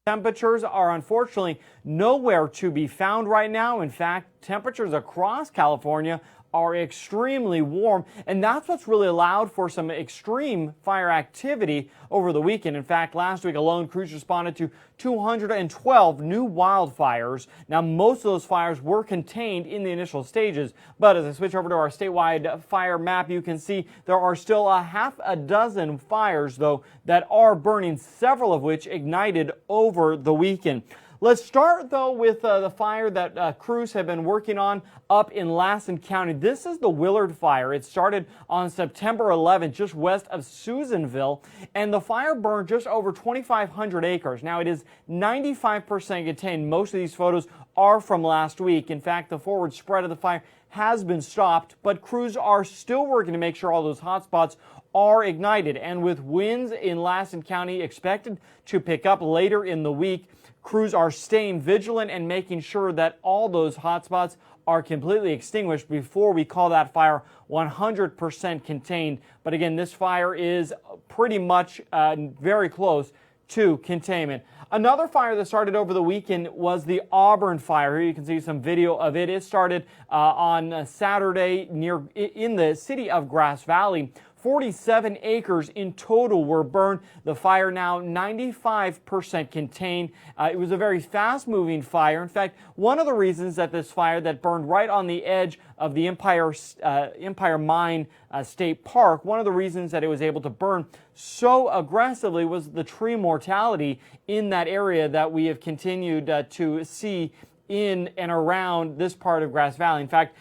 Temperatures are unfortunately nowhere to be found right now. In fact, temperatures across California are extremely warm, and that's what's really allowed for some extreme fire activity over the weekend. In fact, last week alone, crews responded to 212 new wildfires. Now, most of those fires were contained in the initial stages, but as I switch over to our statewide fire map, you can see there are still a half a dozen fires, though, that are burning, several of which ignited over the weekend. Let's start, though, with the fire that crews have been working on up in Lassen County. This is the Willard Fire. It started on September 11th, just west of Susanville, and the fire burned just over 2,500 acres. Now, it is 95% contained. Most of these photos are from last week. In fact, the forward spread of the fire has been stopped, but crews are still working to make sure all those hot spots are ignited. And with winds in Lassen County expected to pick up later in the week, crews are staying vigilant and making sure that all those hotspots are completely extinguished before we call that fire 100% contained. But again, this fire is pretty much very close to containment. Another fire that started over the weekend was the Auburn Fire. Here you can see some video of it. It started on Saturday in the city of Grass Valley. 47 acres in total were burned. The fire now 95% contained. It was a very fast-moving fire. In fact, one of the reasons that this fire that burned right on the edge of the Empire Mine State Park, one of the reasons that it was able to burn so aggressively was the tree mortality in that area that we have continued to see in and around this part of Grass Valley. In fact,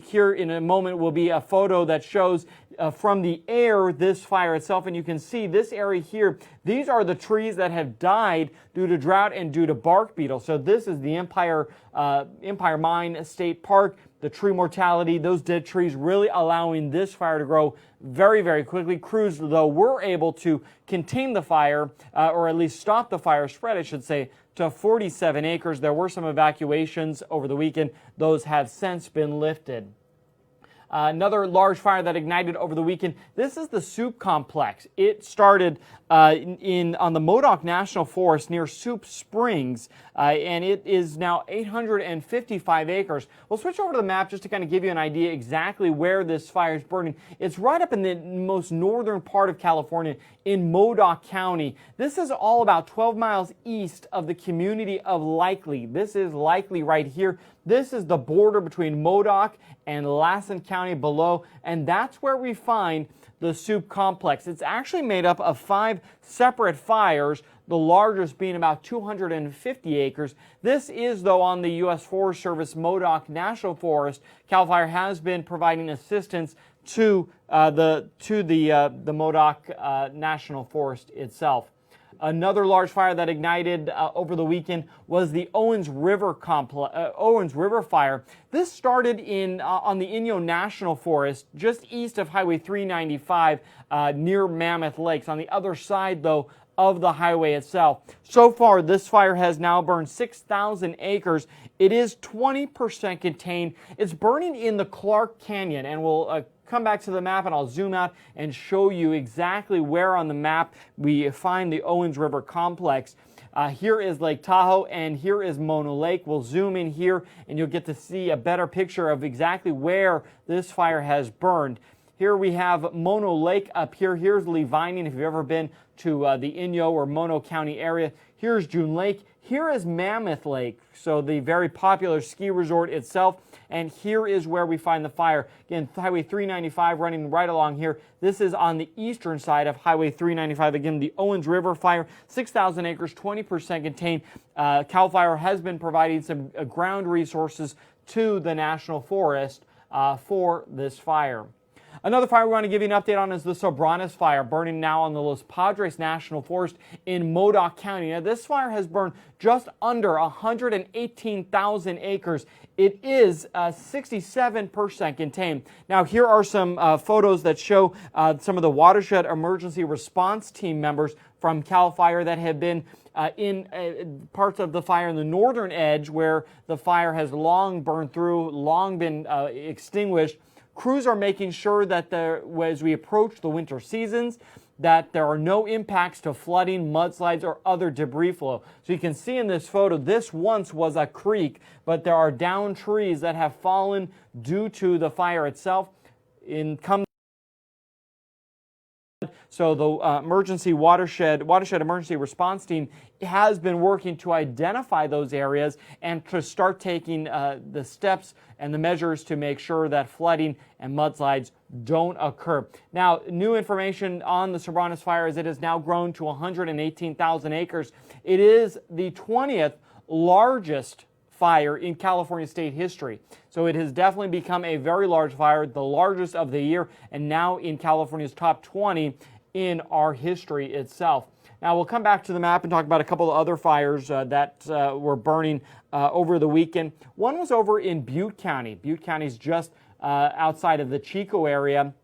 here in a moment will be a photo that shows from the air this fire itself, and you can see this area here. These are the trees that have died due to drought and due to bark beetle. So this is the Empire Mine State Park. The tree mortality, those dead trees really allowing this fire to grow very, very quickly. Crews, though, were able to contain the fire, or at least stop the fire spread, I should say, to 47 acres. There were some evacuations over the weekend. Those have since been lifted. Another large fire that ignited over the weekend. This is the Soup Complex. It started on the Modoc National Forest near Soup Springs, and it is now 855 acres. We'll switch over to the map just to kind of give you an idea exactly where this fire is burning. It's right up in the most northern part of California in Modoc County. This is all about 12 miles east of the community of Likely. This is Likely right here. This is the border between Modoc and Lassen County below, and that's where we find the Soup Complex. It's actually made up of 5 separate fires, the largest being about 250 acres. This is, though, on the U.S. Forest Service Modoc National Forest. CAL FIRE has been providing assistance to the Modoc National Forest itself. Another large fire that ignited over the weekend was the Owens River Fire. This started on the Inyo National Forest, just east of Highway 395, near Mammoth Lakes. On the other side, though, of the highway itself. So far, this fire has now burned 6,000 acres. It is 20% contained. It's burning in the Clark Canyon, and we'll come back to the map and I'll zoom out and show you exactly where on the map we find the Owens River Complex. Here is Lake Tahoe and here is Mono Lake. We'll zoom in here and you'll get to see a better picture of exactly where this fire has burned. Here we have Mono Lake up here. Here's Lee Vining, if you've ever been to the Inyo or Mono County area. Here's June Lake. Here is Mammoth Lake, so the very popular ski resort itself. And here is where we find the fire. Again, Highway 395 running right along here. This is on the eastern side of Highway 395. Again, the Owens River Fire, 6,000 acres, 20% contained. CAL FIRE has been providing some ground resources to the National Forest for this fire. Another fire we want to give you an update on is the Sopranos Fire, burning now on the Los Padres National Forest in Modoc County. Now, this fire has burned just under 118,000 acres. It is 67% contained. Now, here are some photos that show some of the watershed emergency response team members from CAL FIRE that have been in parts of the fire in the northern edge where the fire has long burned through, long been extinguished. Crews are making sure that as we approach the winter seasons, that there are no impacts to flooding, mudslides, or other debris flow. So you can see in this photo, this once was a creek, but there are downed trees that have fallen due to the fire itself. So the emergency watershed emergency response team has been working to identify those areas and to start taking the steps and the measures to make sure that flooding and mudslides don't occur. Now, new information on the Sopranos Fire is it has now grown to 118,000 acres. It is the 20th largest fire in California state history. So it has definitely become a very large fire, the largest of the year, and now in California's top 20 in our history itself. Now we'll come back to the map and talk about a couple of other fires that were burning over the weekend. One was over in Butte County. Butte County is just outside of the Chico area,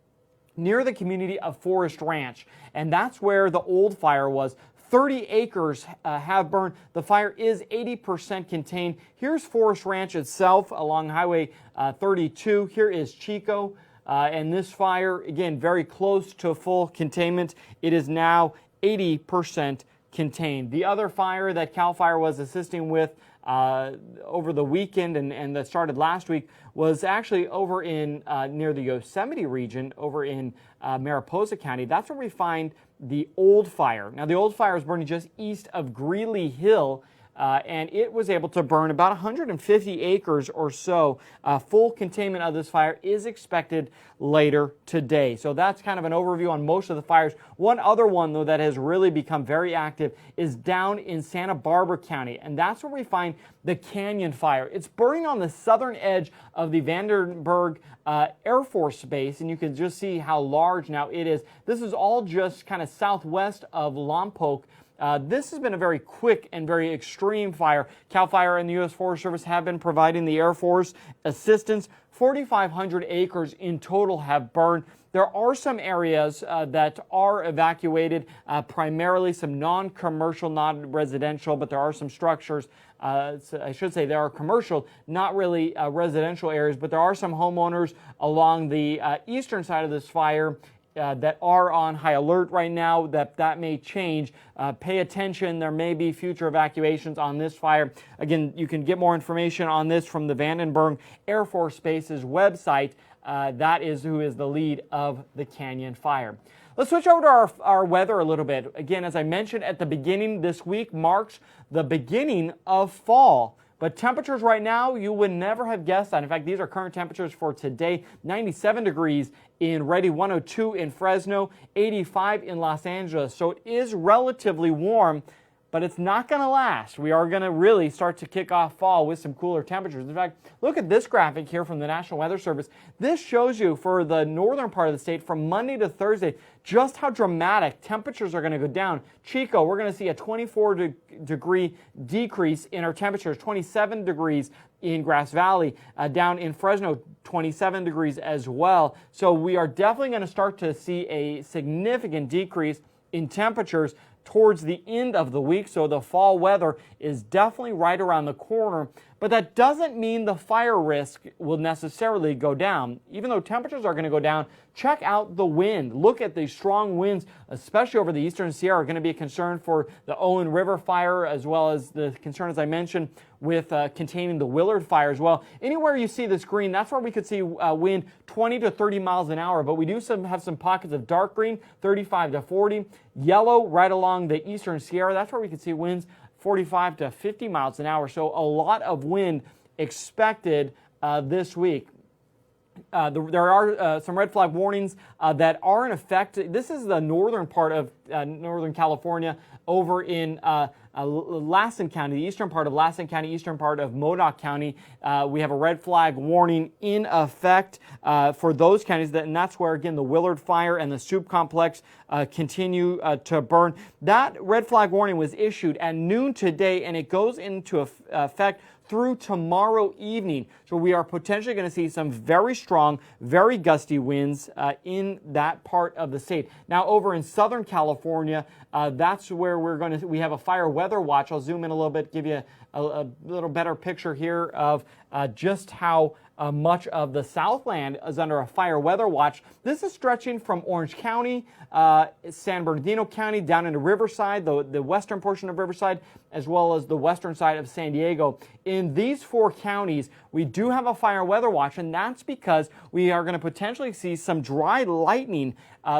near the community of Forest Ranch, and that's where the old fire was. 30 acres have burned. The fire is 80% contained. Here's Forest Ranch itself along Highway 32. Here is Chico. And this fire, again, very close to full containment. It is now 80% contained. The other fire that CAL FIRE was assisting with over the weekend and that started last week was actually over in near the Yosemite region, over in Mariposa County. That's where we find the old fire. Now, the old fire is burning just east of Greeley Hill, and it was able to burn about 150 acres or so. Full containment of this fire is expected later today. So that's kind of an overview on most of the fires. One other one, though, that has really become very active is down in Santa Barbara County, and that's where we find the Canyon Fire. It's burning on the southern edge of the Vandenberg Air Force Base, and you can just see how large now it is. This is all just kind of southwest of Lompoc. This has been a very quick and very extreme fire. CAL FIRE and the U.S. Forest Service have been providing the Air Force assistance. 4,500 acres in total have burned. There are some areas that are evacuated, primarily some non-commercial, non-residential, but there are some structures. I should say there are commercial, not really residential areas, but there are some homeowners along the eastern side of this fire that are on high alert right now. That may change. Pay attention. There may be future evacuations on this fire. Again, you can get more information on this from the Vandenberg Air Force Base's website. That is who is the lead of the Canyon Fire. Let's switch over to our weather a little bit. Again, as I mentioned at the beginning, this week marks the beginning of fall. But temperatures right now, you would never have guessed that. In fact, these are current temperatures for today. 97 degrees in Redding, 102 in Fresno, 85 in Los Angeles. So it is relatively warm, but it's not going to last. We are going to really start to kick off fall with some cooler temperatures. In fact, look at this graphic here from the National Weather Service. This shows you for the northern part of the state from Monday to Thursday just how dramatic temperatures are going to go down. Chico, we're going to see a 24-degree decrease in our temperatures, 27 degrees in Grass Valley. Down in Fresno, 27 degrees as well. So we are definitely going to start to see a significant decrease in temperatures towards the end of the week, so the fall weather is definitely right around the corner. But that doesn't mean the fire risk will necessarily go down. Even though temperatures are going to go down, check out the wind. Look at the strong winds, especially over the eastern Sierra, are going to be a concern for the Owen River fire, as well as the concern, as I mentioned, with containing the Willard Fire as well. Anywhere you see this green, that's where we could see wind 20 to 30 miles an hour. But we do have some pockets of dark green, 35 to 40. Yellow, right along the eastern Sierra, that's where we could see winds 45 to 50 miles an hour. So a lot of wind expected this week. There are some red flag warnings that are in effect. This is the northern part of Northern California over in Lassen County, the eastern part of Lassen County, eastern part of Modoc County. We have a red flag warning in effect for those counties, and that's where, again, the Willard Fire and the Soup Complex continue to burn. That red flag warning was issued at noon today, and it goes into effect through tomorrow evening. So we are potentially going to see some very strong, very gusty winds in that part of the state. Now over in Southern California, that's where we have a fire weather watch. I'll zoom in a little bit, give you a little better picture here of just how much of the Southland is under a fire weather watch. This is stretching from Orange County, San Bernardino County, down into Riverside, the western portion of Riverside, as well as the western side of San Diego. In these 4 counties, we do have a fire weather watch, and that's because we are going to potentially see some dry lightning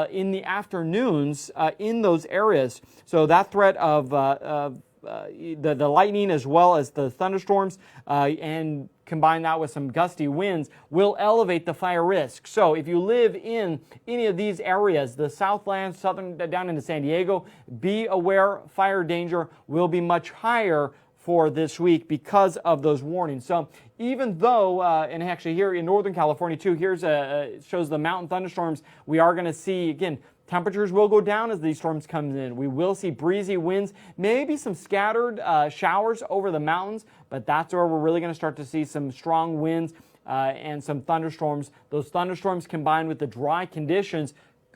in the afternoons in those areas. So that threat of the lightning as well as the thunderstorms and combine that with some gusty winds will elevate the fire risk. So if you live in any of these areas, the Southland, southern down into San Diego, be aware fire danger will be much higher for this week because of those warnings. So even though, and actually here in Northern California too, here's shows the mountain thunderstorms, we are going to see, again, temperatures will go down as these storms come in. We will see breezy winds, maybe some scattered showers over the mountains, but that's where we're really going to start to see some strong winds and some thunderstorms. Those thunderstorms combined with the dry conditions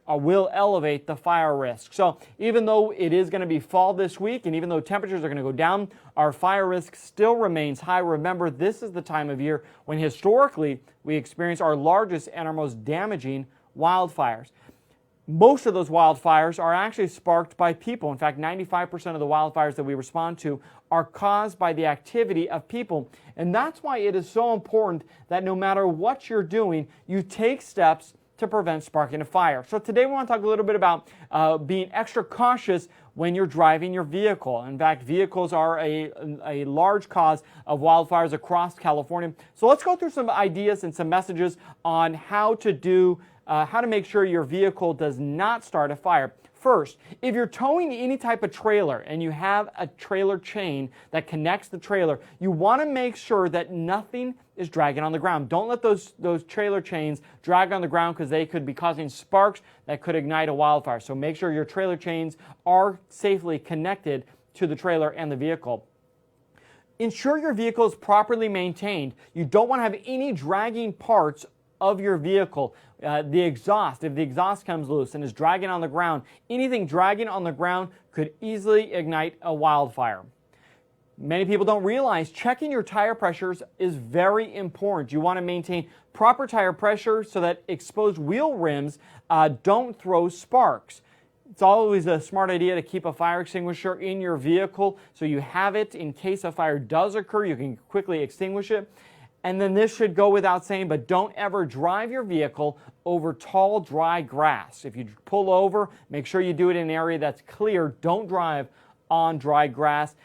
will elevate the fire risk. So even though it is going to be fall this week, and even though temperatures are going to go down, our fire risk still remains high. Remember, this is the time of year when historically we experience our largest and our most damaging wildfires. Most of those wildfires are actually sparked by people. In fact, 95% of the wildfires that we respond to are caused by the activity of people. And that's why it is so important that no matter what you're doing, you take steps to prevent sparking a fire. So today we want to talk a little bit about being extra cautious when you're driving your vehicle. In fact, vehicles are a large cause of wildfires across California. So let's go through some ideas and some messages on how to make sure your vehicle does not start a fire. First, if you're towing any type of trailer and you have a trailer chain that connects the trailer, you want to make sure that nothing is dragging on the ground. Don't let those trailer chains drag on the ground because they could be causing sparks that could ignite a wildfire. So make sure your trailer chains are safely connected to the trailer and the vehicle. Ensure your vehicle is properly maintained. You don't want to have any dragging parts of your vehicle. The exhaust, if the exhaust comes loose and is dragging on the ground, anything dragging on the ground could easily ignite a wildfire. Many people don't realize checking your tire pressures is very important. You want to maintain proper tire pressure so that exposed wheel rims don't throw sparks. It's always a smart idea to keep a fire extinguisher in your vehicle so you have it in case a fire does occur. You can quickly extinguish it. And then this should go without saying, but don't ever drive your vehicle over tall, dry grass. If you pull over, make sure you do it in an area that's clear. Don't drive on dry grass.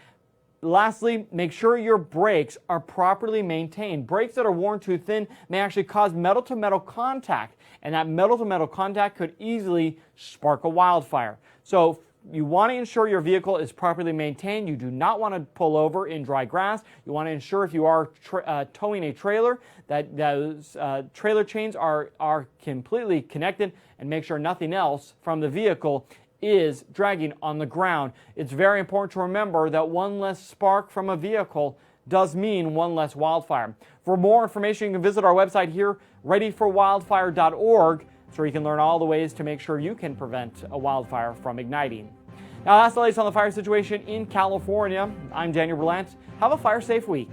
Lastly, make sure your brakes are properly maintained. Brakes that are worn too thin may actually cause metal-to-metal contact, and that metal-to-metal contact could easily spark a wildfire. So you want to ensure your vehicle is properly maintained. You do not want to pull over in dry grass. You want to ensure if you are towing a trailer that those trailer chains are completely connected, and make sure nothing else from the vehicle is dragging on the ground. It's very important to remember that one less spark from a vehicle does mean one less wildfire. For more information, you can visit our website here, readyforwildfire.org, so you can learn all the ways to make sure you can prevent a wildfire from igniting. Now that's the latest on the fire situation in California. I'm Daniel Berlant. Have a fire-safe week.